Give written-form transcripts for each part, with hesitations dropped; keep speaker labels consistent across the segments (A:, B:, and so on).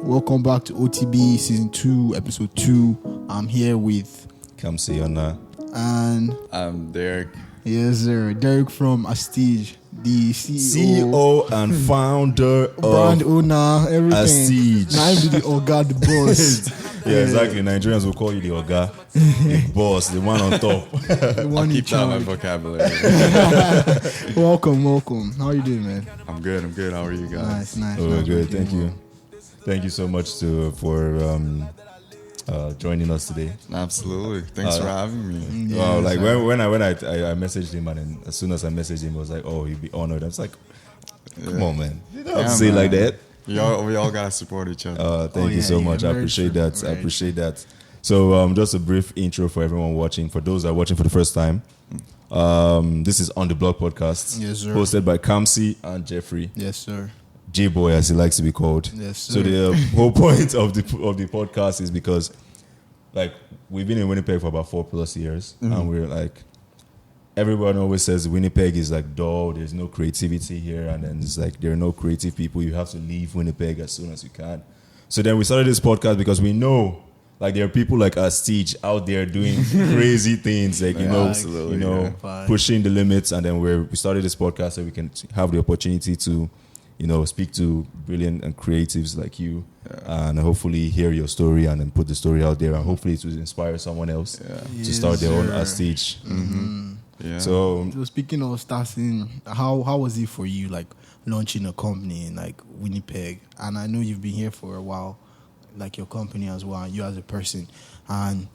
A: Welcome back to OTB Season 2, Episode 2. I'm here with
B: Kamsi Ona.
A: And
C: I'm Dereck.
A: Yes, sir. Dereck from ASTIGE, the
B: CEO and founder
A: brand
B: of
A: owner, everything.
B: ASTIGE.
A: Now I'm the Oga, the boss.
B: Yeah, exactly. Nigerians will call you the Oga, the boss, the one on top.
A: The one
C: I'll
A: in
C: keep that in my
A: charge.
C: vocabulary.
A: Welcome. How are you doing, man?
C: I'm good. How are you guys?
A: Nice.
B: Oh, good. Thank you. Thank you so much for joining us today.
C: Absolutely. Thanks for having me.
A: Yeah,
B: Wow, like
A: so-
B: when I messaged him, and then as soon as I messaged him, I was like, oh, he'd be honored. I was like, come on, man. You don't have to say it like that.
C: We all gotta support each other.
B: Thank you so much. I
A: very
B: appreciate
A: true.
B: that. I
A: Very
B: appreciate that. So, just a brief intro for everyone watching. For those that are watching for the first time, this is On The Block Podcast,
A: Yes, sir.
B: hosted by Kamsi and Jeffrey,
A: Yes, sir.
B: J-Boy as he likes to be called.
A: Yes,
B: So
A: sir.
B: the whole point of the podcast is because, like, we've been in Winnipeg for about 4+ years, and we're like, everyone always says Winnipeg is like dull. There's no creativity here, and then it's like there are no creative people. You have to leave Winnipeg as soon as you can. So then we started this podcast because we know, like, there are people like ASTIGE out there doing crazy things, like
C: absolutely,
B: pushing the limits. And then we started this podcast so we can have the opportunity to, speak to brilliant and creatives like you, and hopefully hear your story and then put the story out there, and hopefully it will inspire someone else to start their own ASTIGE.
C: Yeah.
B: So
A: So speaking of starting, how was it for you, like, launching a company in, like, Winnipeg? And I know you've been here for a while, like, your company as well, and you as a person. And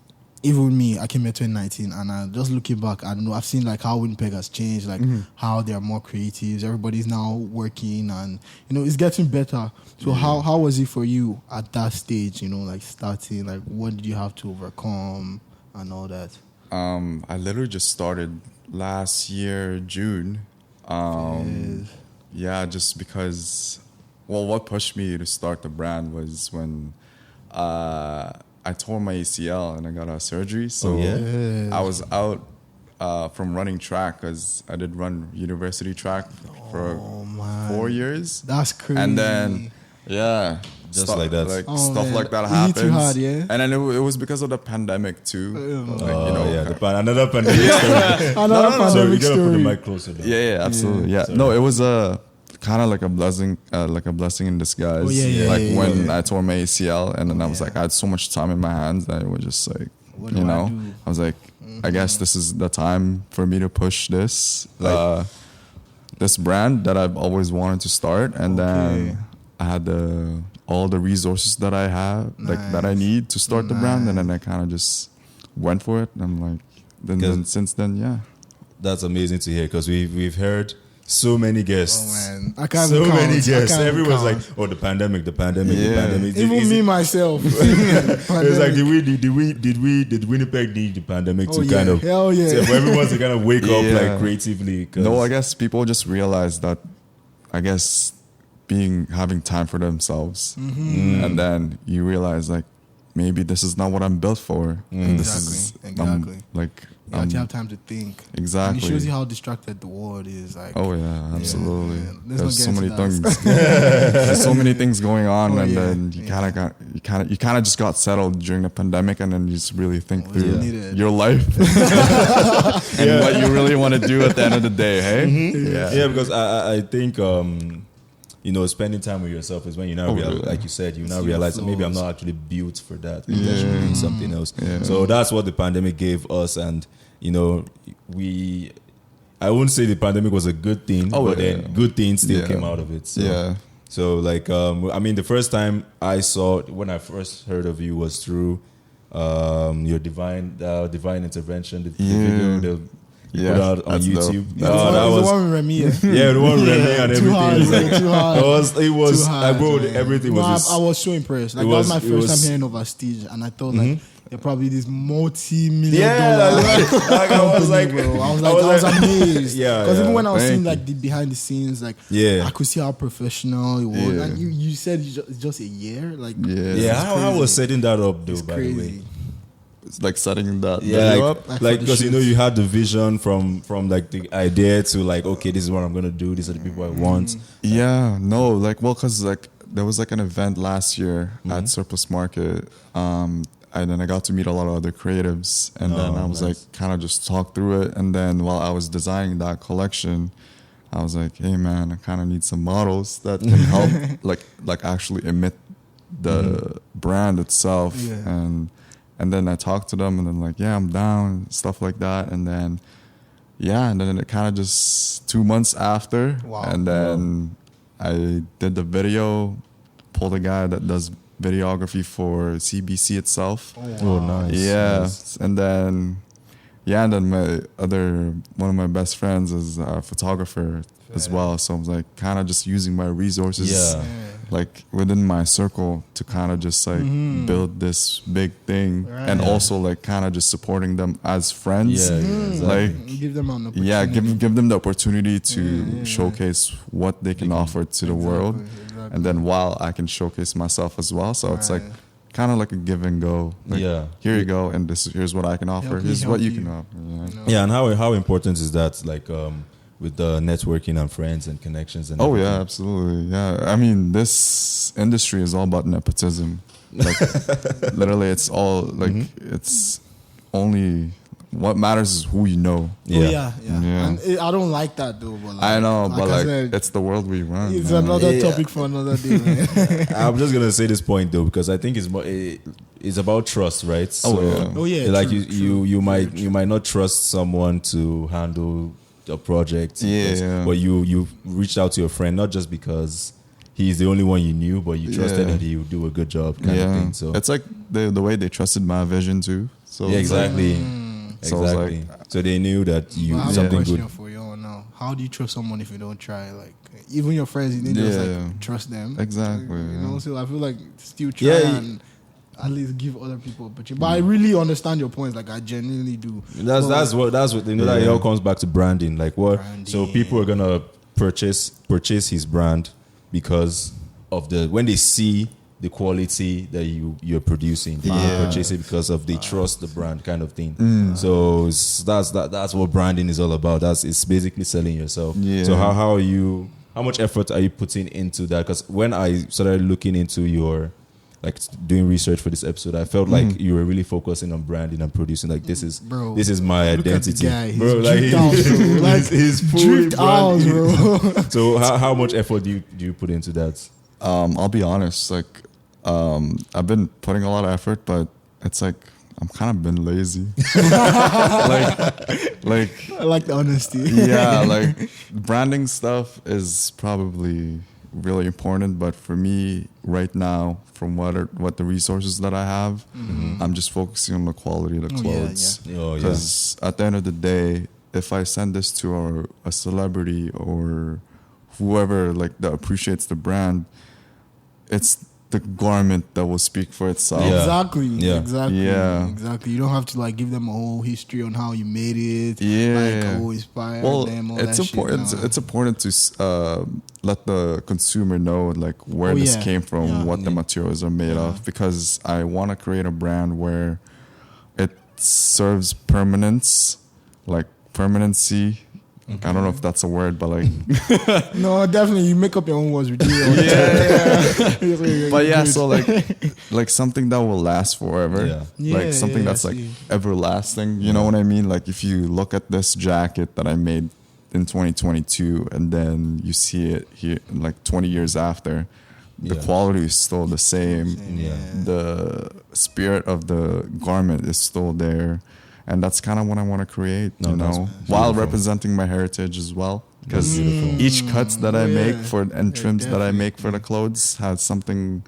A: even me, I came here 2019, and I'm just looking back, I don't know, I've seen, like, how Winnipeg has changed, like, how there are more creatives, everybody's now working, and, it's getting better. So how was it for you at that stage, like, starting, like, what did you have to overcome and all that?
C: I literally just started last year, June. Yeah, just because, what pushed me to start the brand was when I tore my ACL and I got a surgery. So I was out from running track because I did run university track for 4 years.
A: That's crazy.
C: And then,
B: Just like that.
C: Stuff
A: man.
C: like that
A: You hit
C: happens.
A: too hard, yeah?
C: And then it was because of the pandemic too.
B: another pandemic story.
A: Another
B: So you
A: pandemic
B: gotta put the
A: story.
B: mic closer. Though.
C: Yeah, absolutely. Yeah.
B: Sorry.
C: No, it was kind of like a blessing in disguise. When I tore my ACL, and then I was like, I had so much time in my hands that it was just like,
A: What do I do?
C: I was like, I guess this is the time for me to push this this brand that I've always wanted to start, and then I had all the resources that I have, that I need to start the brand, and then I kind of just went for it. And I'm like, then since then,
B: That's amazing to hear, because we've heard so many guests.
A: Oh, man. I can't
B: So
A: even count.
B: many
A: I
B: guests.
A: can't even
B: Everyone's
A: count.
B: like, "Oh, the pandemic."
C: Yeah.
A: Even me myself.
B: It's like, did Winnipeg need the pandemic to kind of?
A: Hell yeah.
B: So for everyone to kind of wake up
C: Yeah.
B: like creatively. 'Cause
C: No, I guess people just realize that, having time for themselves, and then you realize, like, maybe this is not what I'm built for. And this is
A: Exactly. You actually have time to think.
C: Exactly.
A: And it shows you how distracted the world is. Like,
C: Oh yeah, absolutely.
A: Yeah. Let's
C: There's so
A: not
C: many
A: get into
C: things. There's so many things going on, and then you kind of just got settled during the pandemic, and then you just really think
A: Was it
C: through
A: needed?
C: your life and what you really want to do at the end of the day. Hey,
B: yeah, because I think spending time with yourself is when you now realize, like you said, you now
A: See
B: realize
A: your
B: that maybe I'm
A: flaws.
B: not actually built for that. Maybe I should be doing something else. So that's what the pandemic gave us, and I wouldn't say the pandemic was a good thing, but then good things still came out of it. So, So like, the first time when I first heard of you was through your divine intervention, the video you put out on
C: that's
B: YouTube.
C: dope.
A: that was the one with Remy.
B: Yeah, the one with Remy and
A: Too hard,
B: everything. It's like,
A: too hard.
B: it was.
A: Too hard,
B: I wrote
A: man.
B: everything
A: No,
B: was.
A: I was so impressed. Like,
B: it
A: that was
B: was-
A: my
B: it
A: first
B: was-
A: time hearing of ASTIGE, and I thought, like, they're probably this multi-million
B: Yeah,
A: dollar
B: like, I was like,
A: company, bro. I was amazed.
B: Yeah,
A: Because even
B: yeah.
A: when I was seeing,
C: Thank
A: like, the behind the scenes, like,
B: Yeah.
A: I could see how professional it was.
C: Yeah.
A: And you said it's just a year? Like,
B: Yeah, how was setting that up though?
A: it's
B: By the way,
A: crazy.
C: It's like setting that
B: yeah,
C: video
B: like,
C: up.
A: Like,
B: like
A: for the
B: because
A: shoots.
B: you had the vision from like the idea to like, okay, this is what I'm gonna do. These are the people I want.
C: Yeah, no, because like there was like an event last year at Surplus Market. And then I got to meet a lot of other creatives, and then I was like, kind of just talk through it. And then while I was designing that collection, I was like, hey man, I kind of need some models that can help, like actually emit the brand itself. And then I talked to them, and then like, yeah, I'm down, stuff like that. And then and then it kind of just 2 months after, and then I did the video, pulled a guy that does videography for CBC itself.
B: Oh, nice.
C: Yeah.
B: Nice.
C: And then one of my best friends is a photographer as well. So I was like kind of just using my resources like within my circle to kind of just like build this big thing, and also like kind of just supporting them as friends.
B: Exactly.
C: Like
A: give them an opportunity.
C: give them the opportunity to showcase what they can offer to the world. And then while I can showcase myself as well. So it's like kind of like a give and go. Like, here you go, and here's what I can offer. Here's what you can offer.
B: Yeah, and how important is that? Like with the networking and friends and connections and everything?
C: Yeah, absolutely. Yeah, I mean, this industry is all about nepotism. Like literally, it's all like it's only what matters is who you know.
A: Yeah. And I don't like that though. But like,
C: I know, but like
A: said,
C: it's the world we run.
A: It's another topic for another day. Man.
B: I'm just gonna say this point though, because I think it's more. It's about trust, right? So, like
A: true,
B: you might not trust someone to handle a project, but you reached out to your friend not just because he's the only one you knew, but you trusted that he would do a good job, kind of thing. So
C: it's like the way they trusted my vision too. So
B: exactly.
C: So
B: Exactly. So they knew that you
A: I have
B: something
A: a question
B: good.
A: for you now. How do you trust someone if you don't try? Like even your friends, you need to just like trust them.
C: Exactly.
A: You know, so I feel like still try and at least give other people opportunity. But I really understand your points. Like I genuinely do.
B: That's what you know. That it all comes back to branding. Like what?
A: Branding.
B: So people are gonna purchase his brand because of when they see the quality that you're producing. People purchase it because of they trust the brand, kind of thing. So that's what branding is all about. It's basically selling yourself. So how much effort are you putting into that? Because when I started looking into your doing research for this episode, I felt like you were really focusing on branding and producing. Like this is my identity,
A: bro.
B: Like he's
A: dripped out, bro.
B: So how much effort do you put into that?
C: I'll be honest, like I've been putting a lot of effort, but it's like I'm kind of been lazy. like
A: I like the honesty.
C: Yeah, like branding stuff is probably really important, but for me right now, from what the resources that I have, I'm just focusing on the quality of the clothes. Because at the end of the day, if I send this to a celebrity or whoever like that appreciates the brand, it's the garment that will speak for itself.
A: Exactly. You don't have to like give them a whole history on how you made it. Inspire them.
C: It's important to let the consumer know like where this came from, what the materials are made of, because I want to create a brand where it serves permanency. I don't know if that's a word, but like
A: no, definitely you make up your own words. But
C: so like something that will last forever, like something that's like everlasting. You know what I mean? Like if you look at this jacket that I made in 2022, and then you see it here like 20 years after, the quality is still the same. The spirit of the garment is still there. And that's kind of what I want to create, while representing my heritage as well. Because each cuts that I make trims that I make for the clothes has something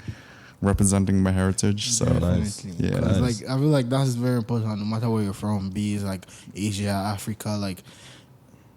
C: representing my heritage. So
B: nice.
A: Like I feel like that's very important, no matter where you're from. Be it like Asia, Africa. Like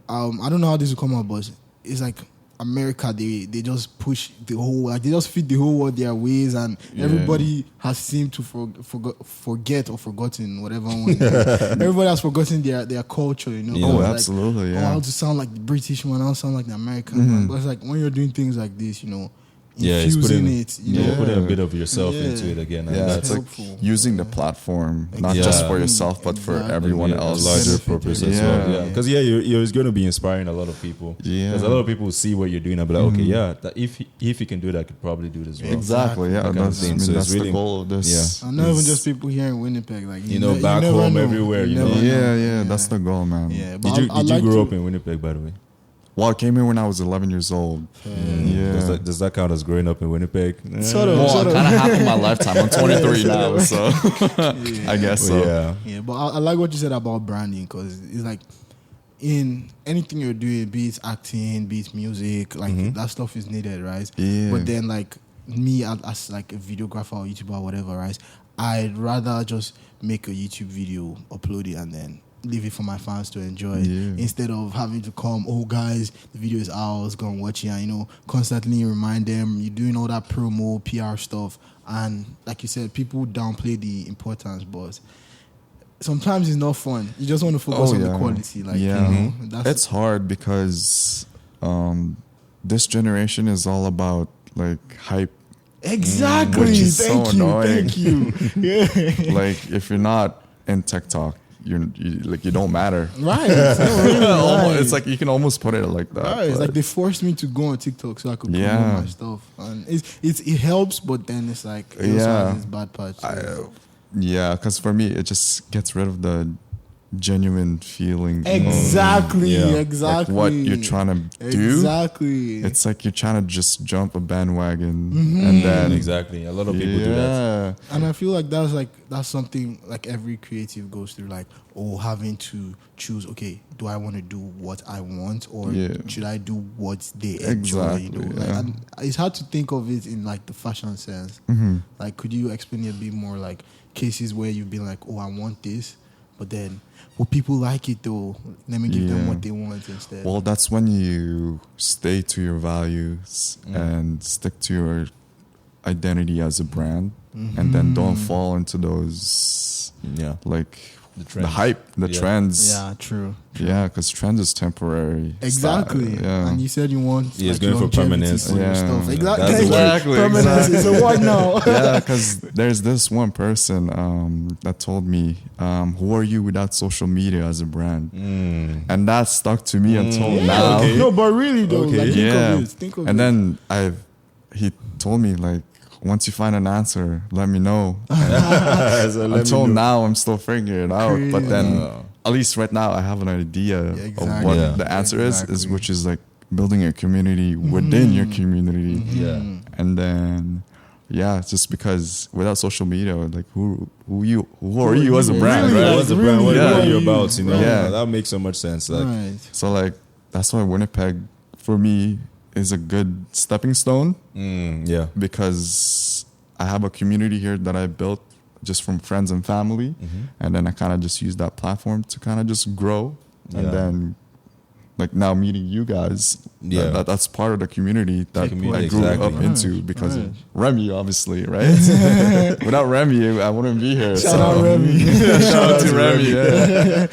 A: I don't know how this will come out, but it's like America, they just push the whole, like they just feed the whole world their ways, and everybody has seemed to forget or forgotten whatever one. Everybody has forgotten their culture, you know.
C: Absolutely.
A: How to sound like the British one, how to sound like the American one. But it's like when you're doing things like this, you know,
B: it's
A: infusing it. You know?
B: putting a bit of yourself
A: Yeah.
B: into it again. And
C: Yeah,
B: that's
C: it's like
A: helpful.
C: using the platform, not just for
B: Yeah.
C: yourself, but for
A: Exactly.
C: everyone
B: a
C: else.
B: larger
A: Benefit
B: purpose as
C: everyone.
B: well.
C: Yeah.
B: Yeah, because you're going to be inspiring a lot of people.
C: Yeah.
B: Because a lot of people see what you're doing and be like, okay, yeah, that if he can do that, I could probably do it as well.
C: Exactly. Yeah,
B: That kind of
C: that's, I
B: thing.
C: mean,
B: So it's
C: that's the
B: really-
C: goal of this.
B: Yeah.
A: And not even
C: is-
A: just people here in Winnipeg, like
B: You know, back
A: never
B: home,
A: know.
B: everywhere, you know.
A: never
C: Yeah, that's the goal, man.
A: Yeah, but
B: Did
A: I
B: you
A: like
B: grow
A: to-
B: up in Winnipeg, by the way?
C: Well, I came here when I was 11 years old. Yeah.
B: Does that count as growing up in Winnipeg?
A: Sort of.
C: Well,
A: sort
C: kind
A: of.
C: of half of my lifetime. I'm 23 now, so I guess so.
B: Yeah.
A: Yeah, but I like what you said about branding because it's like in anything you're doing, be it acting, be it music, like that stuff is needed, right?
C: Yeah.
A: But then like me as like a videographer or YouTuber or whatever, right? I'd rather just make a YouTube video, upload it, and then leave it for my fans to enjoy
C: Yeah.
A: instead of having to come, oh guys, the video is out, let's go and watch it, and you know, constantly remind them you're doing all that promo, PR stuff, and like you said, people downplay the importance, but sometimes it's not fun. You just want to focus on the quality, like you know, that's
C: It's hard because this generation is all about like hype.
A: exactly.
C: Which is so
A: Thank you,
C: annoying.
A: thank you. Yeah,
C: Like if you're not in TikTok, you don't matter.
A: right. It's not really right.
C: It's like you can almost put it like that.
A: Right, it's
C: but-
A: like they forced me to go on TikTok so I could
C: Yeah.
A: promote my stuff, and it helps, but then it's like it also
C: Yeah.
A: has this bad part.
C: yeah, because for me, it just gets rid of the genuine feeling. of,
A: Exactly,
B: Yeah.
A: exactly.
C: Like what you're trying to do.
A: Exactly.
C: It's like you're trying to just jump a bandwagon and then
B: Exactly. A lot of people do that.
A: And I feel like that's something like every creative goes through, like, having to choose, okay, do I want to do what I want or
C: Yeah.
A: should I do what they enjoy? You know?
C: Exactly,
A: Like,
C: yeah.
A: and it's hard to think of it in like the fashion sense. Like, could you explain it a bit more, like cases where you've been like, oh, I want this, but then people like it though. Let me give them
C: Yeah.
A: what they want instead.
C: Well, that's when you stay to your values and stick to your identity as a brand, and then don't fall into those
B: Yeah.
C: like
B: The
C: the
B: trends.
C: hype, the
B: Yeah.
C: trends.
A: yeah, true.
C: Yeah, because trend is temporary.
A: Exactly.
C: Yeah.
A: And you said you want
B: Yeah, it's going for
A: longevity
B: permanence.
A: for your
C: Yeah.
A: stuff.
B: That's the
A: Exactly.
C: word.
A: Permanence is a word now.
C: Yeah, because there's this one person that told me, "Who are you without social media as a brand?" And that stuck to me until now.
B: okay.
A: No, but really though,
B: Okay.
A: like, think
C: Yeah,
A: of it. Think of
C: and
A: it.
C: then he told me like, once you find an answer, let me know.
B: So let
C: Until
B: me know.
C: now, I'm still figuring it out. But then,
B: Crazy.
C: at least right now, I have an idea of
A: exactly.
C: what
B: Yeah.
C: the answer is
A: Exactly.
C: which is like building a community within your community.
B: Yeah.
C: And then, yeah, just because without social media, like who are you as a
A: you?
C: brand,
A: Really?
C: right?
B: Right, what's the brand? What
C: Yeah.
B: are you about? You know,
C: Yeah.
B: that makes so much sense. Like,
A: Right.
C: So like that's why Winnipeg for me is a good stepping stone
B: yeah,
C: because I have a community here that I built just from friends and family, and then I kind of just use that platform to kind of just grow,
B: Yeah.
C: and then like now meeting you guys,
B: Yeah.
C: that's part of the community that
B: community,
C: I grew
B: exactly.
C: up into
A: Right,
C: because
A: right.
C: of Remy, obviously, right? Without Remy, I wouldn't be here.
A: Shout out Remy.
C: Shout out to Remy. Yeah.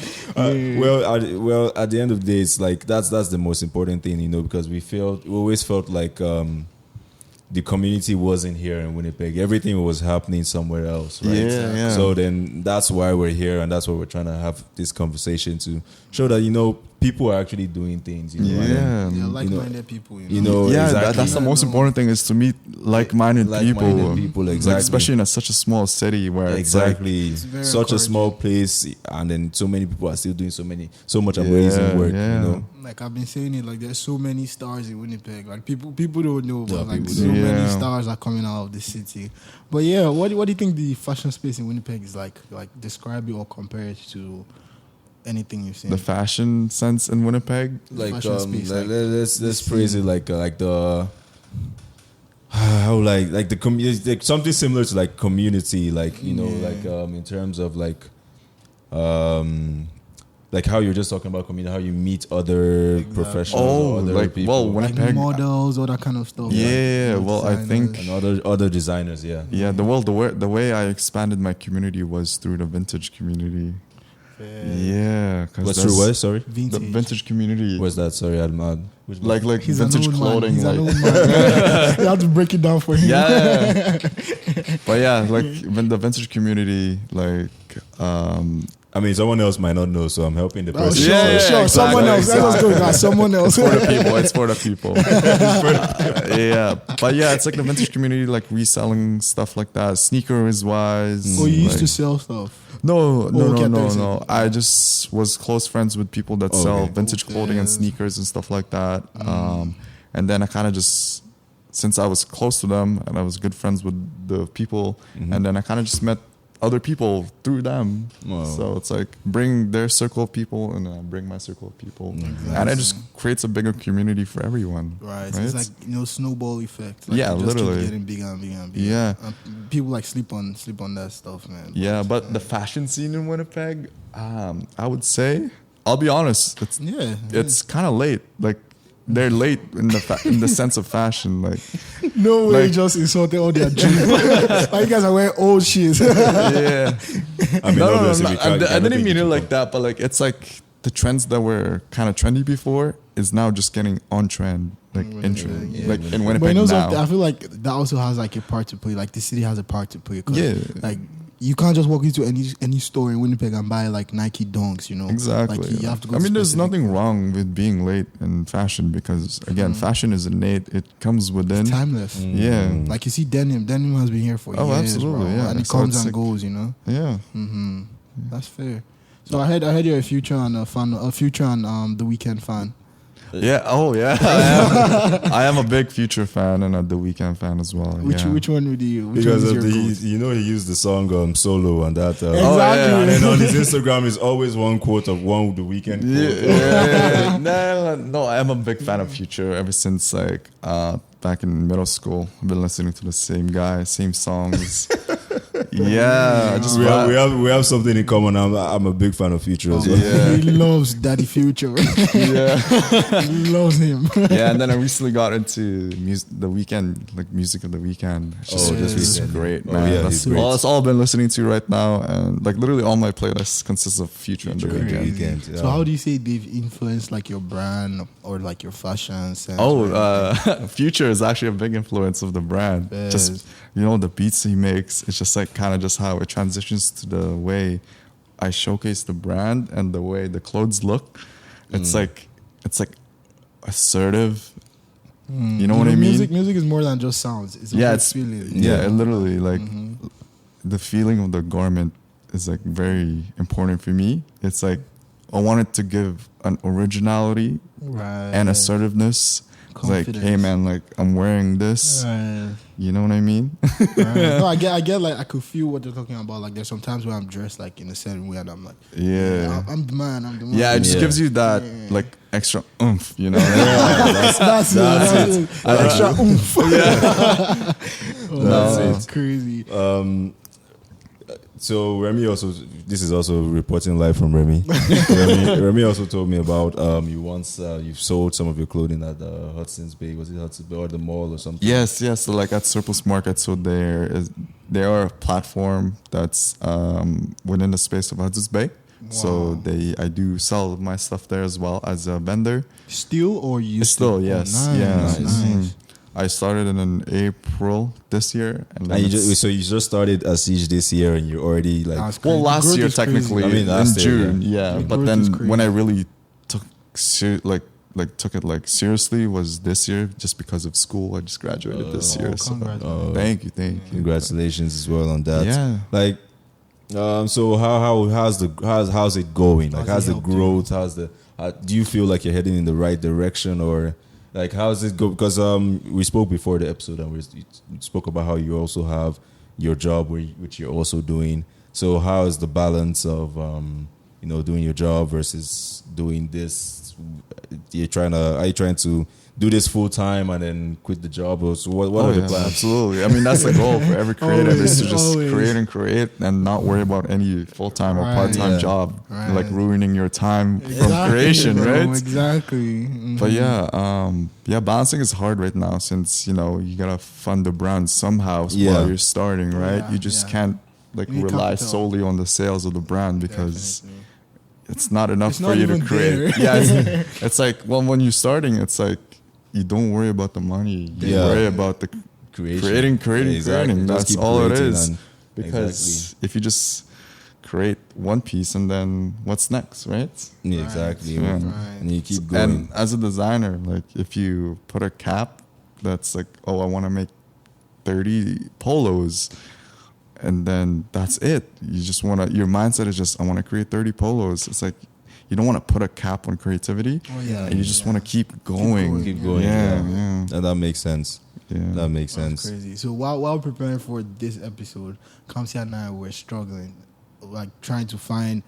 B: well, at the end of the day, it's like that's the most important thing, you know, because we always felt like the community wasn't here in Winnipeg. Everything was happening somewhere else, right?
C: Yeah.
B: So then that's why we're here, and that's why we're trying to have this conversation to show that, you know, people are actually doing things. You know, and
A: Yeah,
C: Yeah.
A: like-minded people.
B: you know,
C: Yeah,
B: exactly.
C: that's the most important thing is to meet like-minded people.
B: Exactly.
C: Like, especially in such a small city where
B: Exactly.
A: It's very
B: Such a small
A: encouraging.
B: place, and then so many people are still doing so much amazing work.
C: yeah.
B: You know,
A: Like I've been saying it, like there's so many stars in Winnipeg. Like people don't know,
B: Yeah,
A: but like
B: people
A: so
C: don't.
A: many
C: Yeah.
A: stars are coming out of the city. But yeah, what do you think the fashion space in Winnipeg is like? Like describe it or compare it to anything you've seen.
C: the fashion sense in Winnipeg.
B: like
A: Fashion space, like,
B: let's phrase it like the how like the community, like something similar to like community, like, you know,
A: Yeah.
B: like in terms of like how you're just talking about community, how you meet other professionals, or other
C: like
B: people,
C: well,
A: like
C: Winnipeg.
A: models, all that kind of stuff.
C: Yeah,
A: like,
C: well, I think
A: designers.
B: and other designers, yeah.
C: the way I expanded my community was through the vintage community. Yeah,
B: What's true? What? Sorry.
C: the
A: Vintage.
C: vintage community.
B: What's that? Sorry, I'm mad.
C: Like
A: He's an
C: vintage
A: old man.
C: clothing.
A: He's an
C: Like
A: old man. You have to break it down for him.
C: yeah. But yeah, like when the vintage community, like
B: I mean, someone else might not know, so I'm helping the
A: Oh,
B: person.
A: sure,
C: Yeah,
A: sure.
C: exactly,
A: Someone else. Let us go with that. Someone else.
C: for the people. It's for the people. Yeah, but yeah, it's like the vintage community, like reselling stuff like that, sneakers wise.
A: Oh, you used
C: like-
A: to sell stuff.
C: No,
A: okay,
C: no.
A: 30.
C: I just was close friends with people that sell
B: Okay.
C: vintage clothing and
A: Okay.
C: sneakers and stuff like that. And then I kind of just, since I was close to them and I was good friends with the people, and then I kind of just met other people through them.
B: Wow.
C: So it's like bring their circle of people and I bring my circle of people, and it just creates a bigger community for everyone.
A: Right. It's like, snowball effect. Like,
C: Yeah,
A: it just keeps
C: literally.
A: getting bigger and bigger and bigger.
C: Yeah.
A: People like sleep on that stuff, man.
C: Yeah, but the fashion scene in Winnipeg, I would say, I'll be honest, it's kind of late. Like they're late in the sense of fashion. Like
A: no way,
C: like-
A: just insulted all their dreams. Like you guys are wearing old shit.
C: yeah,
B: I mean, obviously, we can't-
C: I
B: cannot
C: didn't
B: take
C: mean
B: it
C: it
B: too
C: like
B: far.
C: that, but like it's like the trends that were kind of trendy before is now just getting on trend, like in trend,
A: yeah.
C: like in
A: But you
C: Winnipeg
A: know,
C: now.
A: I feel like that also has like a part to play. Like the city has a part to play. 'Cause,
C: Yeah.
A: Like you can't just walk into any store in Winnipeg and buy like Nike Dunks. You know.
C: Exactly.
A: Like you have to go.
C: I
A: to
C: mean, there's
A: specific-
C: nothing wrong with being late in fashion because again, fashion is innate. It comes within.
A: timeless.
C: Yeah.
A: Like you see denim. Denim has been here for
C: Oh,
A: years,
C: absolutely,
A: bro.
C: yeah.
A: And it
C: So
A: comes
C: it's
A: and
C: like-
A: goes. You know.
C: Yeah.
A: That's fair. So I heard you're a Future and a Future and the Weekend fan.
C: Yeah. Oh, yeah. I am a big Future fan and a The Weeknd fan as well. yeah.
A: Which one would you? Which
B: Because
A: one
B: of
A: is your goat?
B: he used the song Solo and that.
C: Oh,
A: Exactly.
B: And then on his Instagram is always one quote of one the weekend quote.
C: Yeah. No, I am a big fan of Future ever since like back in middle school. I've been listening to the same guy, same songs. Yeah, I just
B: We have something in common. I'm a big fan of Future as well.
C: Yeah.
A: He loves Daddy Future.
C: yeah.
A: He loves him.
C: Yeah, and then I recently got into the weekend, like music of the weekend. It's just,
B: Oh, this
C: it's
B: weekend.
C: great,
B: Oh,
C: man.
B: yeah,
C: that's
B: he's great.
C: that's all I've been listening to right now, and like literally all my playlists consist of Future and the
B: Future and The
C: weekend.
B: Weeknd.
A: So how do you say they've influenced like your brand or like your fashion sense?
C: Future is actually a big influence of the brand.
A: Yes.
C: Just the beats he makes. It's just like kind of just how it transitions to the way I showcase the brand and the way the clothes look. It's like assertive. You know what I mean?
A: Music is more than just sounds. It's
C: Yeah,
A: about
C: it's
A: feeling.
C: yeah, it literally like the feeling of the garment is like very important for me. It's like I wanted to give an originality
A: Right.
C: and assertiveness. It's like,
A: Confidence.
C: hey man, like I'm wearing this.
A: Right.
C: You know what I mean?
A: Right. No, I get like I could feel what they're talking about. Like there's sometimes where I'm dressed like in a certain way and I'm like,
C: Yeah.
A: I'm the man. I'm the man.
C: Yeah, it just
B: Yeah.
C: gives you that like extra oomph, you know?
A: That's it. Extra oomph.
C: That's
A: That's crazy.
B: So Remy also, this is also reporting live from Remy. Remy also told me about you once you've sold some of your clothing at Hudson's Bay. Was it Hudson's Bay or the mall or something?
C: Yes. So like at Surplus Market, so they are a platform that's within the space of Hudson's Bay. So I do sell my stuff there as well as a vendor.
A: Still or you?
C: Still, yes,
A: Nice,
C: yeah.
A: nice.
C: Mhm. I started in April this year, and then
B: And you just started ASTIGE this year, and you're already like
A: That's crazy.
C: last
A: Growth
C: year
A: is crazy.
C: technically
B: I mean,
C: in
B: last year,
C: June, yeah.
A: The
C: But
A: growth is
C: then
A: crazy.
C: when I really took took it like seriously was this year, just because of school. I just graduated this year. So
A: congratulations.
C: thank you.
B: congratulations as well on that.
C: Yeah.
B: Like, so how's it going? Like, how's
A: How's it
B: the
A: helped you?
B: growth? Do you feel like you're heading in the right direction, or like how's it go? Because we spoke before the episode and we spoke about how you also have your job which you're also doing. So how is the balance of doing your job versus doing this? Are you trying to do this full time and then quit the job, or so what are the plans?
C: Absolutely. I mean, that's the goal for every creative is to just
A: Always.
C: create and not worry about any full-time or
A: Right.
C: part-time
B: Yeah.
C: job,
A: Right.
C: like ruining your time from
A: Exactly,
C: creation,
A: bro,
C: right?
A: Exactly. Mhm.
C: But yeah, balancing is hard right now since you gotta fund the brand somehow
B: Yeah.
C: while you're starting, right?
A: Yeah,
C: you just
A: yeah.
C: can't like
A: You need
C: rely
A: capital.
C: solely on the sales of the brand because
A: Definitely.
C: it's not enough
A: It's
C: for
A: not
C: you to
A: even
C: create.
A: there.
C: Yeah, it's like, well, when you're starting, it's like you don't worry about the money. You
B: Yeah.
C: worry about the
B: Creation.
C: creating.
B: Just
C: That's
B: keep
C: all it
B: creating
C: is.
B: and-
C: Because if you just create one piece and then what's next, right?
B: Yeah, exactly.
C: Yeah.
B: And you keep going.
C: And as a designer, like if you put a cap that's like, oh, I want to make 30 polos, and then that's it. You just want to, your mindset is just, I want to create 30 polos. It's like, you don't want to put a cap on creativity,
A: Oh, yeah,
C: and you just want to keep going.
B: Keep going.
C: Yeah,
B: Yeah.
C: yeah.
B: And that makes sense.
C: Yeah.
B: That makes
A: That's
B: sense.
A: crazy. So while preparing for this episode, Kamsi and I were struggling, like trying to find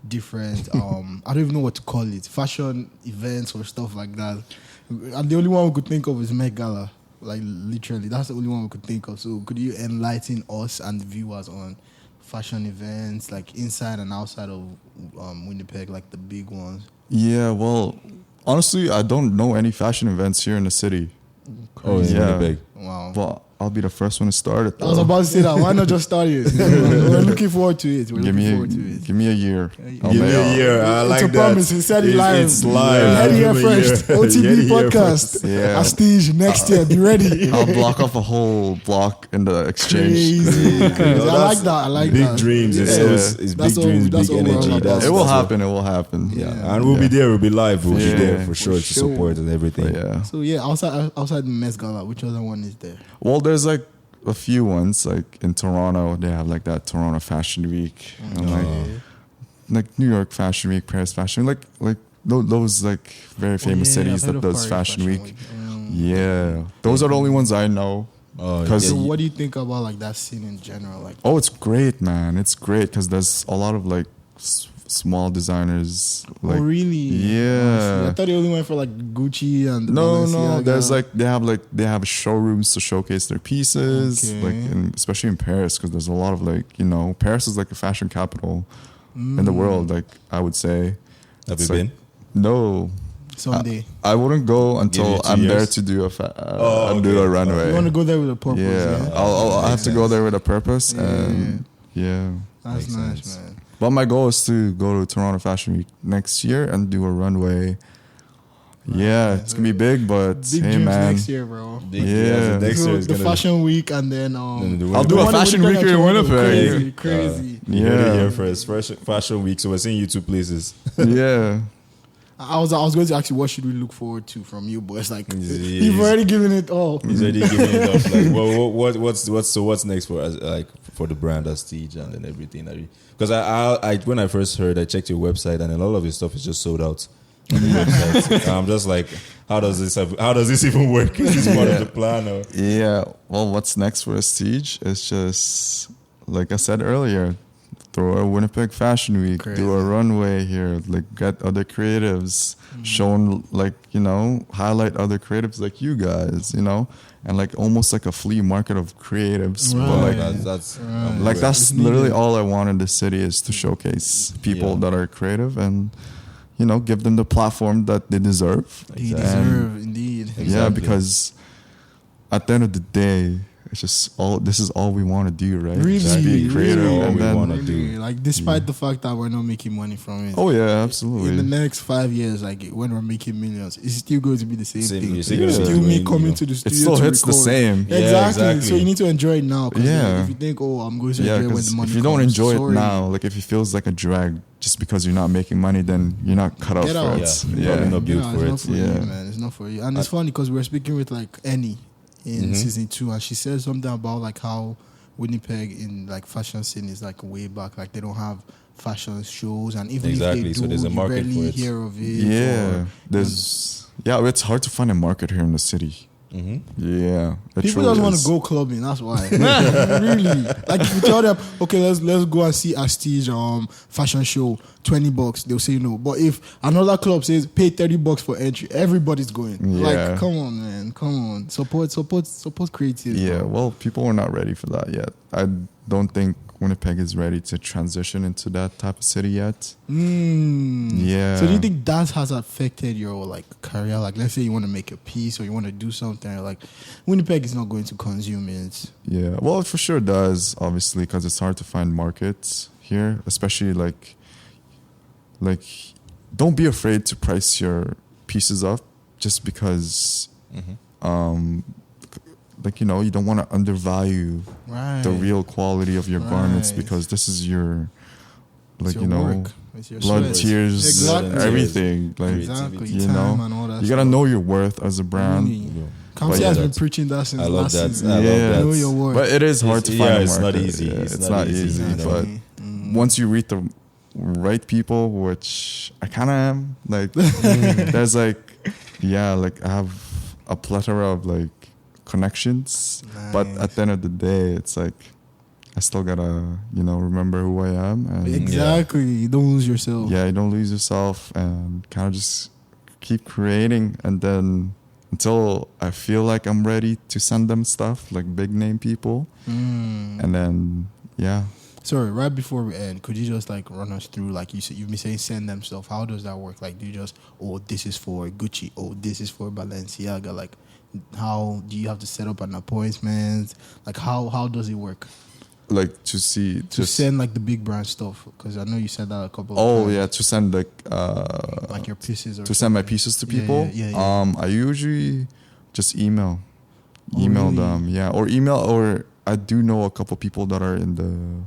A: different I don't even know what to call it, fashion events or stuff like that. And the only one we could think of is Met Gala. Like literally, that's the only one we could think of. So could you enlighten us and the viewers on fashion events, like inside and outside of Winnipeg, like the big ones?
C: Yeah, well, honestly, I don't know any fashion events here in the city.
B: Oh, in
C: Yeah.
B: Winnipeg.
A: Wow.
C: Well, I'll be the first one to start it.
A: I was
C: though.
A: about to say that. Why not just start it? We're looking forward to it. We're
C: Give
A: looking
C: me,
A: forward to it.
C: give me a year. I'll
B: Give
C: make-
B: me a year. I
A: It's
B: like
A: a
B: that.
A: promise. He said it live.
B: It's live.
A: You heard it here
B: Give me a year.
A: first.
B: You
A: OTB
B: heard it here
A: podcast.
C: Yeah.
A: ASTIGE next year. Be ready.
C: I'll block off a whole block in the exchange.
A: Crazy. Crazy.
B: No,
A: I like
B: that's
A: that. I like
B: big
A: that.
B: dreams. It's,
C: Yeah.
B: it's
A: That's
B: big
A: all-
B: dreams,
A: that's
B: big
A: all we're all
B: energy.
A: about.
B: That's,
C: It will
B: that's what-
C: happen. It will happen.
B: Yeah. And we'll be there. We'll be live. We'll be
C: Yeah.
B: there for sure
A: For
B: to
A: sure.
B: support and everything.
C: But yeah.
A: So yeah, outside the Met Gala, which other one is there?
C: Well, there's like a few ones. Like in Toronto, they have like that Toronto Fashion Week, and like New York Fashion Week, Paris Fashion Week, like those like very famous cities that does Fashion Week. Yeah, those are the only ones I know.
B: Oh,
C: 'Cause-
A: So
B: yeah,
A: what do you think about like that scene in general? Like,
C: Oh, it's great, man. It's great because there's a lot of like small designers. Like,
A: oh really?
C: Yeah.
A: I thought they only went for like Gucci and
C: No,
A: Balenciaga.
C: there's like they have showrooms to showcase their pieces,
A: Okay.
C: like especially in Paris because there's a lot of like Paris is like a fashion capital in the world. Like I would say.
B: Have you
C: It's like-
B: been?
C: No,
A: someday.
C: I wouldn't go
B: you
C: until
B: 2
C: I'm there
B: years?
C: to do
B: Oh,
C: do
B: okay.
C: a runway.
A: You want to go there with a purpose?
C: Yeah, I have to go there with a purpose, and yeah.
A: That's
B: Makes
A: nice,
B: sense.
A: man.
C: But my goal is to go to Toronto Fashion Week next year and do a runway. Yeah, it's gonna be big, but
A: Big
C: hey,
A: dreams
C: man.
A: next year, bro.
C: Yeah.
B: so next
A: So
B: year is
A: the
B: gonna
A: fashion week and then
C: I'll do a
A: one in
C: fashion
A: Winnipeg
C: week
A: and
C: in
A: Toronto.
C: Winnipeg.
A: Crazy, crazy.
B: You heard it
C: Yeah.
B: here first. Fashion week. So we're seeing you 2 places.
C: Yeah.
A: I was going to ask you what should we look forward to from you, but it's like
B: Yeah.
A: you've already given it all.
B: He's already giving it up. Like, well, what's next for us? Like for the brand ASTIGE and then everything. Because I when I first heard, I checked your website and a lot of your stuff is just sold out on the website. And I'm just like, how does this even work? Is this part of the plan? Or?
C: Yeah. Well, what's next for ASTIGE? It's just like I said earlier, throw a Winnipeg Fashion Week,
A: Crazy.
C: do a runway here, like get other creatives, shown like highlight other creatives like you guys, and like almost like a flea market of creatives. But
A: Right.
C: like
B: That's
C: like
A: It's
C: that's
A: needed.
C: literally all I want in the city is to showcase people
B: Yeah.
C: that are creative and give them the platform that they deserve.
A: You
B: Exactly.
A: deserve, indeed.
C: Yeah,
B: Exactly.
C: because at the end of the day, it's just this is all we want to do, right?
A: Really,
C: Just be creative,
A: really,
B: all
C: and
B: we
C: then
B: wanna
A: really.
B: do.
A: Like, despite the fact that we're not making money from it.
C: oh yeah,
A: In the
C: absolutely.
A: next 5 years, like when we're making millions, it's still going to be the same
B: Same,
A: thing.
B: you're
A: It's
B: still
C: gonna be
A: still me
B: doing,
A: coming to the
C: It
A: studio.
C: still
A: to
C: hits the
A: record.
C: same.
B: Yeah,
A: Exactly.
B: exactly.
A: So you need to enjoy it now. 'Cause
C: Yeah.
A: if you think, oh, I'm going to
C: Yeah,
A: enjoy it when the
C: because
A: money
C: if you don't
A: comes,
C: enjoy
A: sorry.
C: it now, like if it feels like a drag just because you're not making money, then you're not cut out
A: Get
C: for
A: out.
C: it.
B: Yeah.
C: Yeah.
B: Probably not built
A: Yeah,
B: for
A: it's
B: it.
A: not for
C: Yeah.
A: you, man. It's not for you. And it's funny because we were speaking with like Annie in season 2, and she said something about like how Winnipeg in like fashion scene is like way back. Like they don't have fashion shows, and even
B: Exactly,
A: if they do,
B: so there's a
A: you
B: market
A: barely
B: for it.
A: hear of it.
C: Yeah,
A: or-
C: it's hard to find a market here in the city.
B: Mm-hmm.
C: Yeah, it
A: People
C: truly
A: just want
C: is.
A: to go clubbing. That's why. Really, like if you tell them, okay, let's go and see ASTIGE fashion show, $20, they'll say no. But if another club says pay $30 for entry, everybody's going.
C: Yeah.
A: Like, come on, man, come on, support creative.
C: Yeah,
A: bro.
C: well, people were not ready for that yet. I don't think Winnipeg is ready to transition into that type of city yet. Yeah.
A: So do you think that has affected your like career? Like, let's say you want to make a piece or you want to do something, like Winnipeg is not going to consume it.
C: Yeah, well, it for sure does, obviously, because it's hard to find markets here, especially like like, don't be afraid to price your pieces up just because, like, you know, you don't want to undervalue the real quality of your garments because this is your, like, you know,
A: work. It's your
C: blood,
A: sweat.
C: tears,
A: Exactly.
C: everything. Like,
A: Exactly.
C: you
A: Time
C: know,
A: and all that
C: you gotta
A: stuff.
C: know your worth as a brand.
A: Kamsi has been preaching that since
B: I love
A: last
B: that.
A: season.
B: I love that.
A: Know your worth.
C: But it is hard to find a
B: it's not
C: market.
B: easy.
C: Yeah,
B: It's not easy, you know.
C: but once you reach the right people, which I kind of am, like, there's like, like I have a plethora of like connections, but at the end of the day, it's like I still gotta, you know, remember who I am. And
A: Exactly. You don't lose yourself.
C: yeah, you don't lose yourself and kind of just keep creating, and then until I feel like I'm ready to send them stuff, like big name people, and then
A: Sorry, right before we end, could you just like run us through, like you said, you've been saying send them stuff. How does that work? Like, do you just, this is for Gucci, this is for Balenciaga? Like, how do you have to set up an appointment? Like, how does it work?
C: like to see
A: To send like the big brand stuff, because I know you said that a couple of
C: Oh
A: times.
C: yeah, to send
A: Like your pieces or
C: to send my pieces to people.
A: Yeah.
C: I usually just email
A: really?
C: them, or email, or I do know a couple people that are in the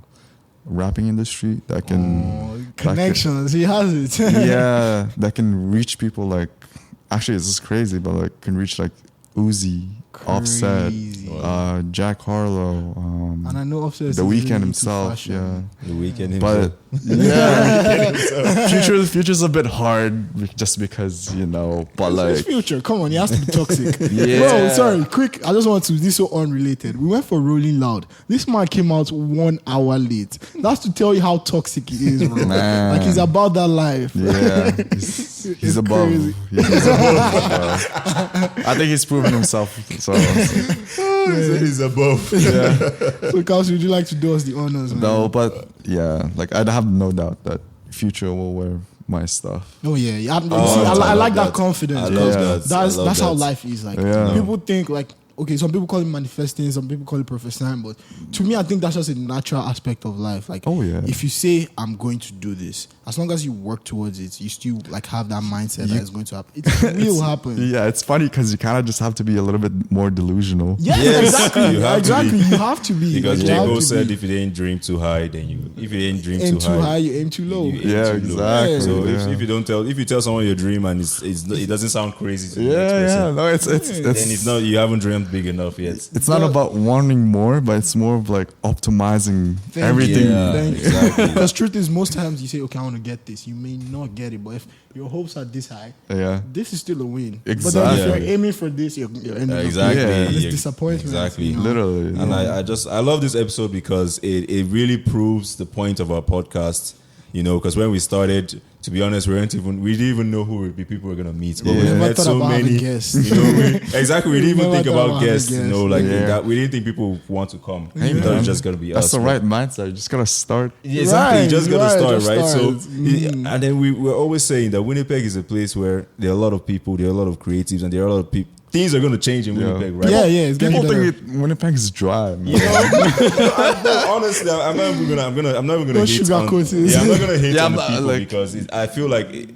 C: rapping industry that can
A: connections. He has it.
C: that can reach people. Like, actually, it's just crazy, but like can reach like Uzi, Offset, Jack Harlow,
A: and I know Offset is
C: The
A: really
C: Weeknd
A: into
C: himself.
A: fashion.
C: Yeah,
B: The Weeknd himself.
C: But future's a bit hard just because, you know, but
A: It's
C: like
A: Future, come on, he has to be toxic.
C: Yeah.
A: Bro, sorry, quick. I just want to. This is so unrelated. We went for Rolling Loud. This man came out 1 hour late. That's to tell you how toxic he is, bro.
C: Man.
A: Like, he's about that life.
C: yeah, he's
A: It's
C: above.
A: crazy.
C: He's above. I think he's proven himself. So
B: He's above.
C: yeah,
A: So, Kels, would you like to do us the honors, man?
C: no, but yeah, like I'd have no doubt that Future will wear my stuff.
A: Oh yeah,
B: I
A: I like
B: love
A: that confidence.
B: I
A: because
B: love that. I love
A: That's how
B: that.
A: life is. Like,
C: Yeah.
A: people think like, okay, some people call it manifesting, some people call it prophesying, but to me, I think that's just a natural aspect of life. Like,
C: Oh, yeah.
A: if you say I'm going to do this, as long as you work towards it, you still like have that mindset that it's going to happen. It will happen.
C: Yeah, it's funny because you kind of just have to be a little bit more delusional.
A: Yes, exactly.
B: you have to be.
A: You have to be.
B: Because
A: You
B: J.
A: have
B: Cole
A: to
B: said,
A: be.
B: if you didn't dream too high, then if you didn't dream
A: Aim
B: too
A: too high,
B: high,
A: you aim too low.
B: you aim
C: Yeah,
B: too low.
C: exactly.
B: So
C: Yeah.
B: if you tell someone your dream and it doesn't sound crazy to the next
C: Yeah,
B: person,
C: no, it's
B: then it's not, you haven't dreamed big enough yet.
C: It's not about wanting more, but it's more of like optimizing everything.
B: Exactly.
A: Because truth is, most times you say, okay, I want to get this. You may not get it, but if your hopes are this high,
C: Yeah.
A: this is still a win. But then
C: Exactly.
A: if you're aiming for this, you're ending up
B: Exactly.
C: Yeah.
A: and it's
B: Yeah.
A: disappointment.
B: Exactly.
A: you know?
C: Literally.
B: And I love this episode because it really proves the point of our podcast. You know, because when we started, to be honest, we didn't even know who people were gonna meet. But
C: Yeah.
B: we
A: Never
B: met
A: thought
B: so
A: about having
B: many.
A: guests.
B: You know, exactly. We didn't even
A: Never
B: think
A: thought
B: about
A: about
B: guests.
A: having
B: You know,
A: guests.
B: like
C: Yeah.
B: that. We didn't think people would want to come. We
A: Yeah.
B: thought it was just gonna be
C: That's
B: us.
C: the
B: but-
C: right mindset. You just gotta start.
B: Yeah, exactly.
A: Right,
B: You just gotta start,
A: just
B: right?
A: start.
B: So, and then we're always saying that Winnipeg is a place where there are a lot of people, there are a lot of creatives, and there are a lot of people. Things are going to change in Winnipeg, right?
A: Yeah, it's getting
C: People
A: better.
C: think Winnipeg is dry, man.
B: No, honestly, I'm not even gonna
A: Don't
B: hate on.
A: sugarcoat it.
B: Yeah, I'm not gonna hate
C: Yeah,
B: on the
C: but,
B: people
C: like-
B: because I feel like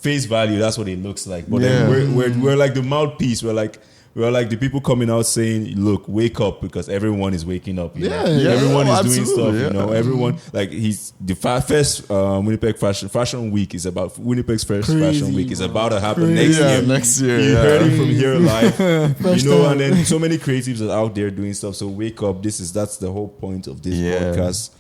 B: face value, that's what it looks like. But
C: Yeah.
B: then we're like the mouthpiece. We're like the people coming out saying, "Look, wake up," because everyone is waking up. You know?
A: Yeah,
B: everyone is doing
C: absolutely,
B: stuff.
C: yeah.
B: You know, everyone like he's the first Winnipeg Fashion Week is about Winnipeg's first
A: Crazy,
B: Fashion Week is
A: bro.
B: about to happen
A: Crazy.
B: next
C: Yeah,
B: year.
C: next year.
B: You
C: Yeah.
B: heard it from here live.
A: First
B: You know,
A: time.
B: and then so many creatives are out there doing stuff. So wake up. That's the whole point of this
C: Yeah.
B: podcast.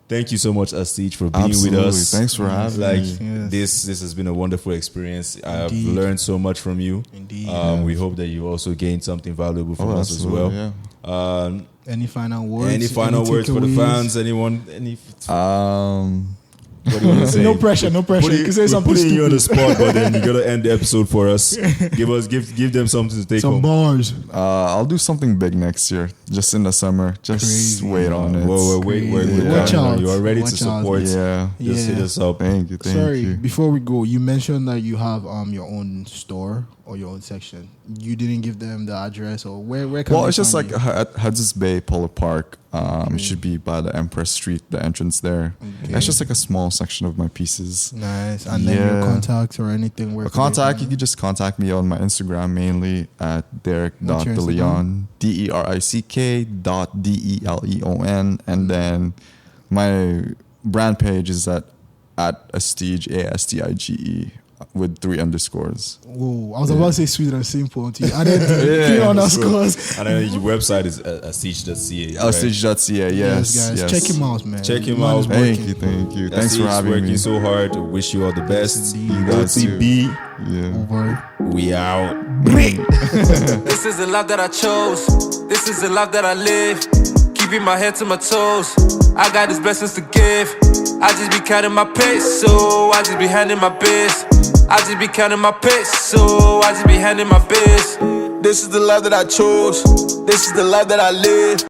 B: Thank you so much, ASTIGE, for being
C: Absolutely.
B: with us.
C: Thanks for having
B: Like
C: me.
A: Yes.
B: this has been a wonderful experience. I've
A: Indeed.
B: learned so much from you.
A: Indeed.
B: We hope that you also gained something valuable from us as well.
C: Yeah.
A: Any final words?
B: Any final words for the
A: takeaways?
B: fans? Anyone? What do you want to say?
A: No pressure, no pressure. You can say
B: we're
A: something
B: putting you on the
A: stupid.
B: spot, but then you gotta end the episode for us. Give them something to take
A: Some
B: home.
A: bars.
C: I'll do something big next year, just in the summer. Just
A: Crazy.
C: wait on it.
B: Whoa, wait.
A: Watch out.
B: You are ready to
A: Watch out.
B: support.
C: Yeah.
B: Just hit
A: Yeah.
B: us up.
C: Thank you. Thank
A: Sorry,
C: you.
A: before we go, you mentioned that you have your own store or your own section. You didn't give them the address or where can
C: Well,
A: they
C: it's just
A: find
C: like
A: you?
C: at Hudson's Bay Polo Park. It should be by the Empress Street, the entrance there.
A: Okay.
C: It's just like a small section of my pieces.
A: Nice. And then your contacts or anything? Where
C: A contact, you can just contact me on my Instagram mainly at Dereck.Deleon, DERICK.DELEON. And then my brand page is at ASTIGE, ASTIGE, with 3 underscores.
A: Whoa, I was about to say sweet and simple until you added the 3 underscores.
B: And then your website is astige.ca.
C: ASTIGE.ca, yes.
A: Guys, check him out, man.
B: Check him
A: Man
B: out.
A: is
C: Thank
A: working.
C: you, thank you. Thanks
B: Astige
C: for having
B: working
C: me.
B: so hard. Wish you all the best.
C: You guys too.
B: OTB,
C: Yeah.
A: Over.
B: we out.
D: This is the life that I chose. This is the life that I live. Keeping my head to my toes. I got these blessings to give. I just be counting my peso. I just be handing my biz. I just be counting my peso. I just be handing my biz. This is the life that I chose. This is the life that I live.